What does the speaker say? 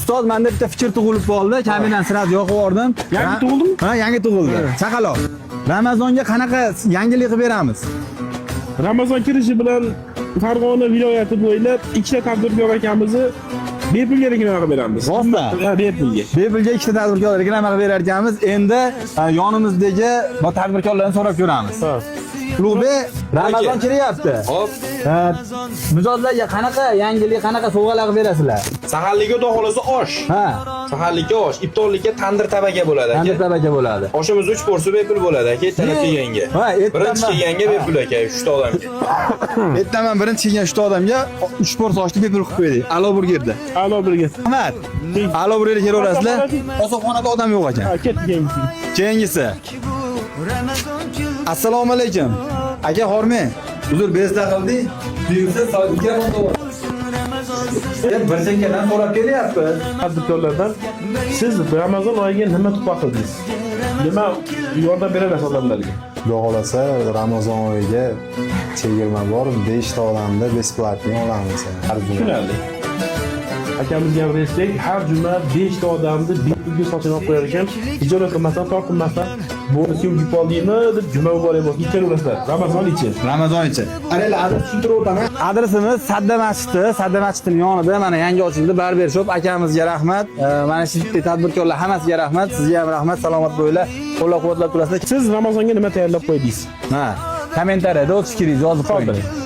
Ustoz, menda bitta fikr tug'ilib qoldi. Kaminadan sirasi yoqib yubordim. Yangi tug'ildimi? Ha, yangi tug'ildi. Chaqaloq. Ramazonga qanaqa yangilik qilib beramiz? Ramazon kirishi bilan Farg'ona viloyati bo'ylab ikkita tadbirkor akamizni bepulga reklama qilib beramiz. Rostmi? Ha, bepulga. Bepulga ikkita tadbirkor reklama qilib berar ekanmiz. Endi yonimizdagi bu tadbirkorlarni so'rab ko'ramiz. Ha. Ulug'bek, Ramazon kiryapti. Hop. Mijozlarga qanaqa yangilik, qanaqa sovg'alar qilib berasizlar? Saharlikka xudo xolasa osh. Ha, Saharlikka osh, iftorlikka tandir tabaka bo'ladi aka. tandir tabaka bo'ladi. Oshimiz 3 porsiya bepul bo'ladi aka, talab kelganga. Ha, Birinchi kelganga bepul aka, 3 ta odamga. Ertaman birinchi kelgan 3 ta odamga 3 porsiya oshni bepul qilib qo'ydik. Alo burgerda. Alo birga. Rahmat. Alo burgerga kelaverasizlar. Osobxonada odam yo'q ekan. Ha, ketgan. Keyingisi. Assalomu alaykum. Aka Hormay, uzr bezda qildik. Buyursa mikrofon to'g'ri. Bir chekkadan so'rab kelyapti. Tadbirkorlardan siz Ramazon oyiga nima tuhfa qildingiz? Nima yordam berasiz odamlarga? Xudo xolasa Ramazon oyiga chegirma bor, 5 ta odamni besplatniy olamiz har juma. Tushunarli. Akamizga ham respekt, har juma 5 ta odamni bepulga sotib qo'yar ekan. Ijara qilmasdan, tortmasdan bonus yutib oldingmi deb juma muborak bo'lsin. Kelaverasizlar. Ramazon ichi. Ramazon ichi. Qaranglar, adres tushuntirib o'taman. Adresimiz Sadda masjidi, Sadda masjidining yonida mana yangi ochildi Barber Shop. Akamizga rahmat. Mana shu tadbirkorlar hammasiga rahmat. Sizga ham rahmat. Salomat bo'linglar. Qo'llab-quvvatlab turasizlar. Siz Ramazonga nima tayyorlab qo'ydingiz? Ha, kommentariyada o'z fikringizni yozib qo'ying.